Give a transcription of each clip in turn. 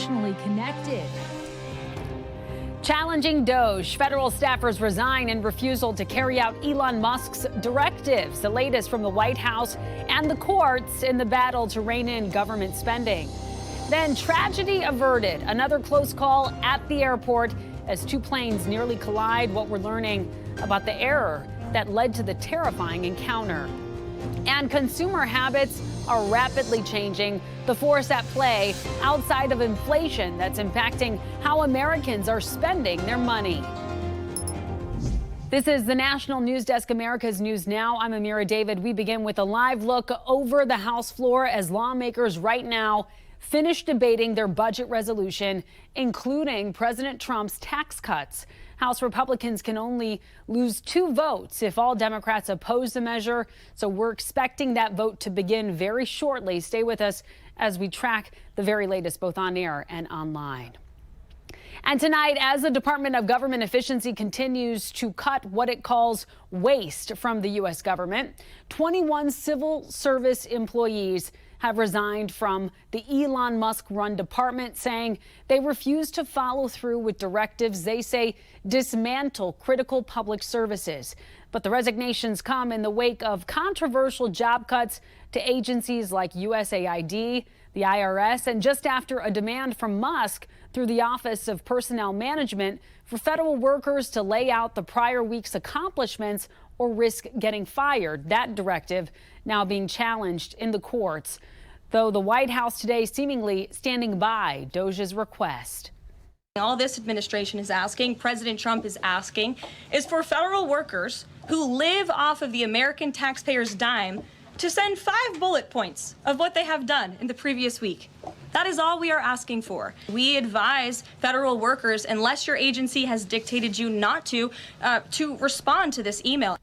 nationally connected. Challenging DOJ. Federal staffers resign in refusal to carry out Elon Musk's directives. The latest from the White House and the courts in the battle to rein in government spending. Then tragedy averted. Another close call at the airport as two planes nearly collide. What we're learning about the error that led to the terrifying encounter. And consumer habits are rapidly changing. The force at play outside of inflation that's impacting how Americans are spending their money. This is the National News Desk, America's News Now. I'm Amira David. We begin with a live look over the House floor as lawmakers right now finish debating their budget resolution, including President Trump's tax cuts. House Republicans can only lose 2 votes if all Democrats oppose the measure. So we're expecting that vote to begin very shortly. Stay with us as we track the very latest both on air and online. And tonight, as the Department of Government Efficiency continues to cut what it calls waste from the U.S. government, 21 civil service employees have resigned from the Elon Musk-run department, saying they refuse to follow through with directives they say dismantle critical public services. But the resignations come in the wake of controversial job cuts to agencies like USAID, the IRS, and just after a demand from Musk through the Office of Personnel Management for federal workers to lay out the prior week's accomplishments or risk getting fired. That directive now being challenged in the courts, though the White House today seemingly standing by DOJ's request. All this administration is asking, President Trump is asking, is for federal workers who live off of the American taxpayers' dime to send 5 bullet points of what they have done in the previous week. That is all we are asking for. We advise federal workers, unless your agency has dictated you not to respond to this email.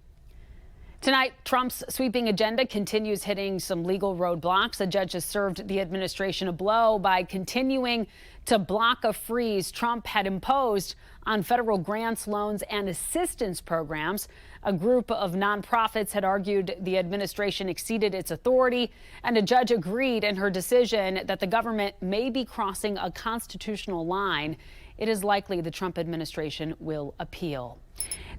Tonight, Trump's sweeping agenda continues hitting some legal roadblocks. A judge has served the administration a blow by continuing to block a freeze Trump had imposed on federal grants, loans, and assistance programs. A group of nonprofits had argued the administration exceeded its authority, and a judge agreed in her decision that the government may be crossing a constitutional line. It is likely the Trump administration will appeal.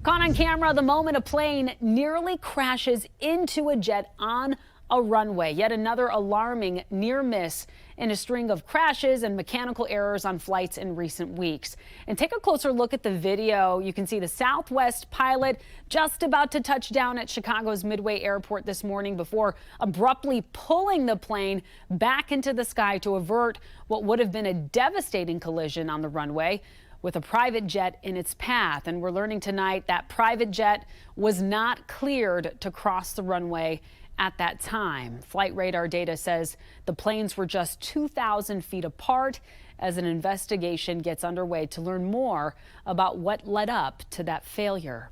Caught on camera the moment a plane nearly crashes into a jet on a runway. Yet another alarming near miss in a string of crashes and mechanical errors on flights in recent weeks. And take a closer look at the video. You can see the Southwest pilot just about to touch down at Chicago's Midway Airport this morning before abruptly pulling the plane back into the sky to avert what would have been a devastating collision on the runway with a private jet in its path. And we're learning tonight that private jet was not cleared to cross the runway at that time. Flight radar data says the planes were just 2,000 feet apart as an investigation gets underway to learn more about what led up to that failure.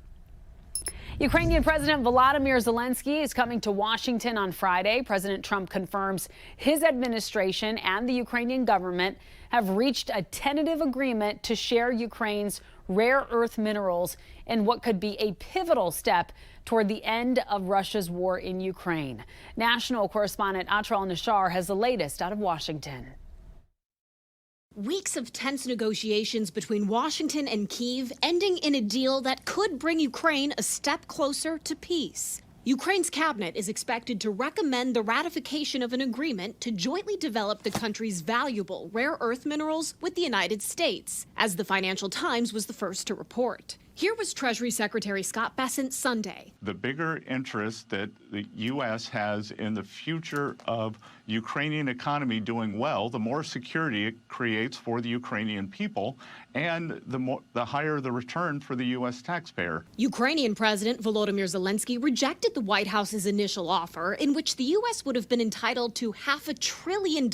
Ukrainian President Volodymyr Zelensky is coming to Washington on Friday. President Trump confirms his administration and the Ukrainian government have reached a tentative agreement to share Ukraine's rare earth minerals in what could be a pivotal step toward the end of Russia's war in Ukraine. National correspondent Atral Nashar has the latest out of Washington. Weeks of tense negotiations between Washington and Kyiv ending in a deal that could bring Ukraine a step closer to peace. Ukraine's cabinet is expected to recommend the ratification of an agreement to jointly develop the country's valuable rare earth minerals with the United States, as the Financial Times was the first to report. Here was Treasury Secretary Scott Bessent Sunday. The bigger interest that the U.S. has in the future of Ukrainian economy doing well, the more security it creates for the Ukrainian people, and the higher the return for the U.S. taxpayer. Ukrainian President Volodymyr Zelensky rejected the White House's initial offer, in which the U.S. would have been entitled to $500 billion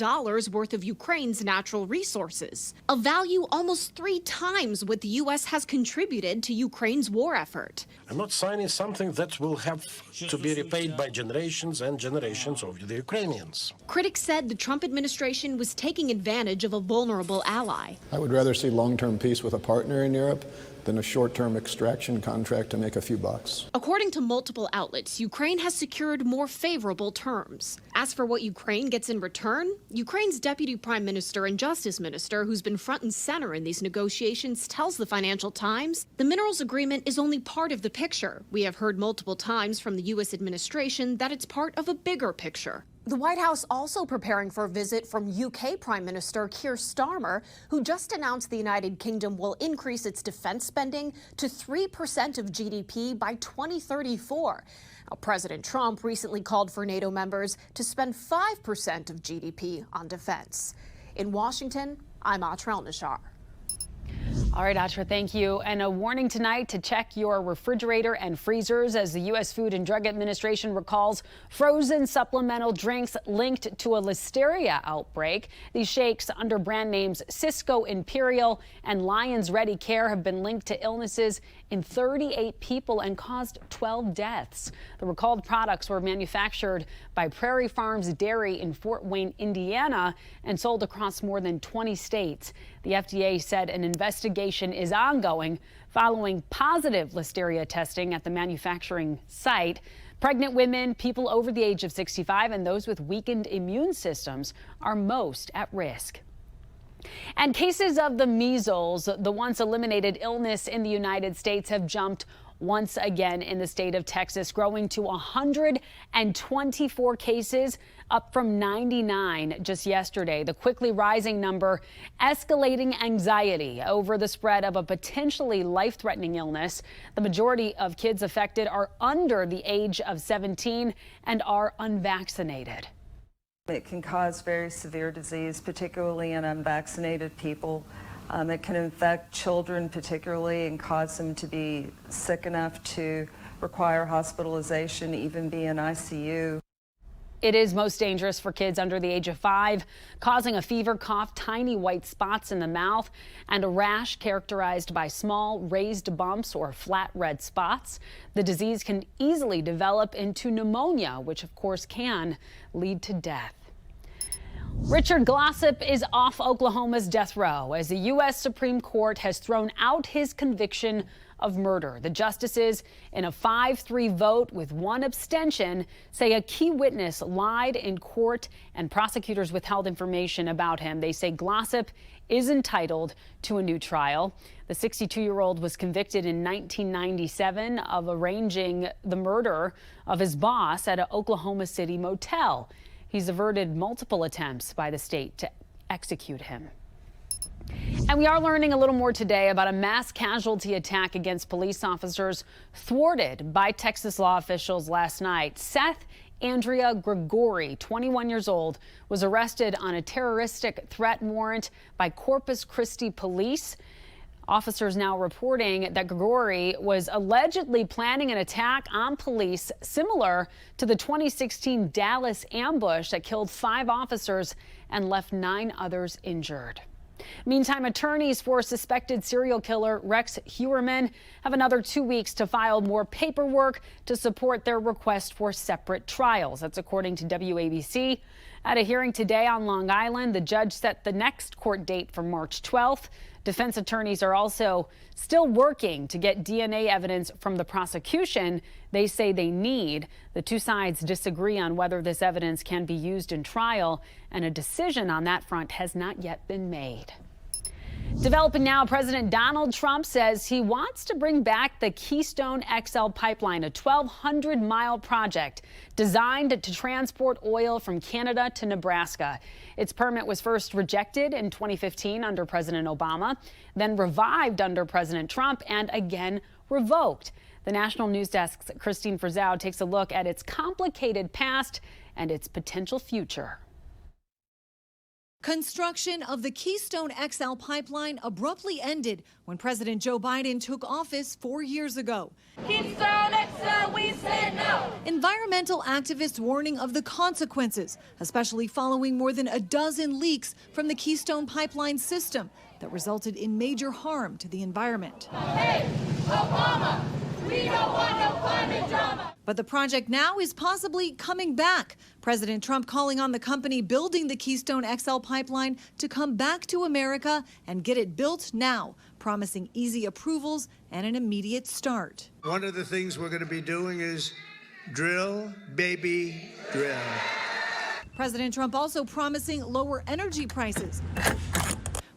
worth of Ukraine's natural resources, a value almost 3 times what the U.S. has contributed to Ukraine's war effort. I'm not signing something that will have to be repaid by generations and generations of the Ukrainians. Critics said the Trump administration was taking advantage of a vulnerable ally. I would rather see long-term peace with a partner in Europe than a short-term extraction contract to make a few bucks. According to multiple outlets, Ukraine has secured more favorable terms. As for what Ukraine gets in return, Ukraine's Deputy Prime Minister and Justice Minister, who's been front and center in these negotiations, tells the Financial Times the minerals agreement is only part of the picture. We have heard multiple times from the U.S. administration that it's part of a bigger picture. The White House also preparing for a visit from UK Prime Minister Keir Starmer, who just announced the United Kingdom will increase its defense spending to 3% of GDP by 2034. Now, President Trump recently called for NATO members to spend 5% of GDP on defense. In Washington, I'm Atrel Nashar. All right, Atra, thank you. And a warning tonight to check your refrigerator and freezers as the U.S. Food and Drug Administration recalls frozen supplemental drinks linked to a listeria outbreak. These shakes under brand names Cisco Imperial and Lions Ready Care have been linked to illnesses in 38 people and caused 12 deaths. The recalled products were manufactured by Prairie Farms Dairy in Fort Wayne, Indiana, and sold across more than 20 states. The FDA said an investigation is ongoing following positive listeria testing at the manufacturing site. Pregnant women, people over the age of 65, and those with weakened immune systems are most at risk. And cases of the measles, the once eliminated illness in the United States, have jumped once again in the state of Texas, growing to 124 cases, up from 99 just yesterday. The quickly rising number escalating anxiety over the spread of a potentially life-threatening illness. The majority of kids affected are under the age of 17 and are unvaccinated. It can cause very severe disease, particularly in unvaccinated people. It can infect children particularly and cause them to be sick enough to require hospitalization, even be in ICU. It is most dangerous for kids under the age of 5, causing a fever, cough, tiny white spots in the mouth, and a rash characterized by small raised bumps or flat red spots. The disease can easily develop into pneumonia, which of course can lead to death. Richard Glossip is off Oklahoma's death row as the U.S. Supreme Court has thrown out his conviction of murder. The justices, in a 5-3 vote with one abstention, say a key witness lied in court and prosecutors withheld information about him. They say Glossip is entitled to a new trial. The 62-year-old was convicted in 1997 of arranging the murder of his boss at an Oklahoma City motel. He's averted multiple attempts by the state to execute him. And we are learning a little more today about a mass casualty attack against police officers thwarted by Texas law officials last night. Seth Andrea Gregory, 21 years old, was arrested on a terroristic threat warrant by Corpus Christi police. Officers now reporting that Gregory was allegedly planning an attack on police similar to the 2016 Dallas ambush that killed 5 officers and left 9 others injured. Meantime, attorneys for suspected serial killer Rex Heuermann have another 2 weeks to file more paperwork to support their request for separate trials. That's according to WABC. At a hearing today on Long Island, the judge set the next court date for March 12th. Defense attorneys are also still working to get DNA evidence from the prosecution they say they need. The two sides disagree on whether this evidence can be used in trial, and a decision on that front has not yet been made. Developing now, President Donald Trump says he wants to bring back the Keystone XL pipeline, a 1,200-mile project designed to transport oil from Canada to Nebraska. Its permit was first rejected in 2015 under President Obama, then revived under President Trump, and again revoked. The National News Desk's Christine Frizzau takes a look at its complicated past and its potential future. Construction of the Keystone XL pipeline abruptly ended when President Joe Biden took office 4 years ago. Keystone XL, we said no. Environmental activists warning of the consequences, especially following more than a dozen leaks from the Keystone pipeline system that resulted in major harm to the environment. Hey, Obama, we don't want no climate drama. But the project now is possibly coming back. President Trump calling on the company building the Keystone XL pipeline to come back to America and get it built now. promising easy approvals and an immediate start. One of the things we're going to be doing is drill, baby, drill. President Trump also promising lower energy prices.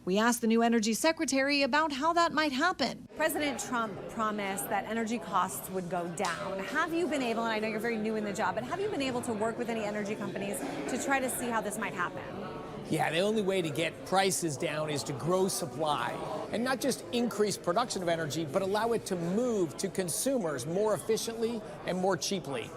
We asked the new energy secretary about how that might happen. President Trump promised that energy costs would go down. Have you been able, and I know you're very new in the job, but have you been able to work with any energy companies to try to see how this might happen? Yeah, the only way to get prices down is to grow supply and not just increase production of energy, but allow it to move to consumers more efficiently and more cheaply.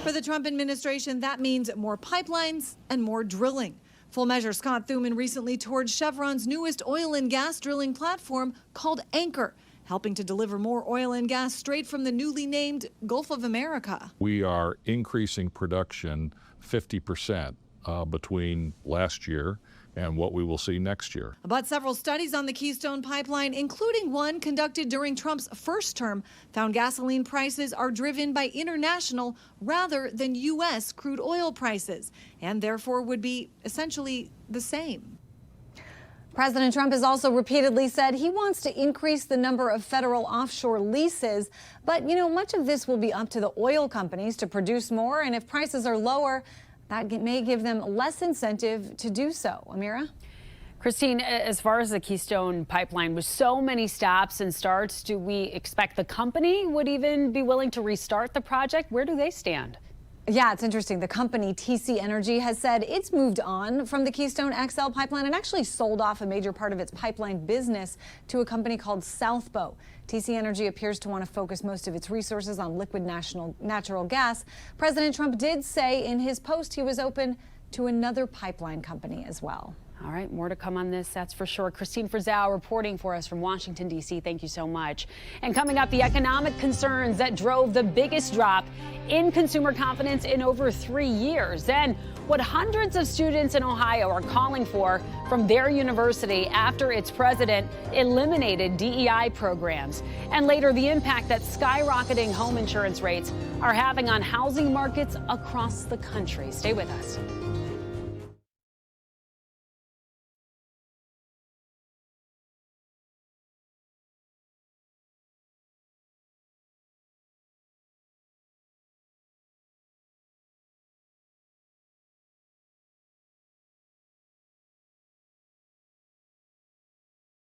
For the Trump administration, that means more pipelines and more drilling. Full Measure Scott Thuman recently toured Chevron's newest oil and gas drilling platform called Anchor, helping to deliver more oil and gas straight from the newly named Gulf of America. We are increasing production 50% between last year and what we will see next year. But several studies on the Keystone Pipeline, including one conducted during Trump's first term, found gasoline prices are driven by international rather than U.S. crude oil prices, and therefore would be essentially the same. President Trump has also repeatedly said he wants to increase the number of federal offshore leases. But, much of this will be up to the oil companies to produce more. And if prices are lower, that may give them less incentive to do so. Amira? Christine, as far as the Keystone Pipeline, with so many stops and starts, do we expect the company would even be willing to restart the project? Where do they stand? Yeah, it's interesting. The company TC Energy has said it's moved on from the Keystone XL pipeline and actually sold off a major part of its pipeline business to a company called Southbow. TC Energy appears to want to focus most of its resources on liquid natural gas. President Trump did say in his post he was open to another pipeline company as well. All right, more to come on this, that's for sure. Christine Frizzell reporting for us from Washington, D.C. Thank you so much. And coming up, the economic concerns that drove the biggest drop in consumer confidence in over 3 years. Then what hundreds of students in Ohio are calling for from their university after its president eliminated DEI programs. And later, the impact that skyrocketing home insurance rates are having on housing markets across the country. Stay with us.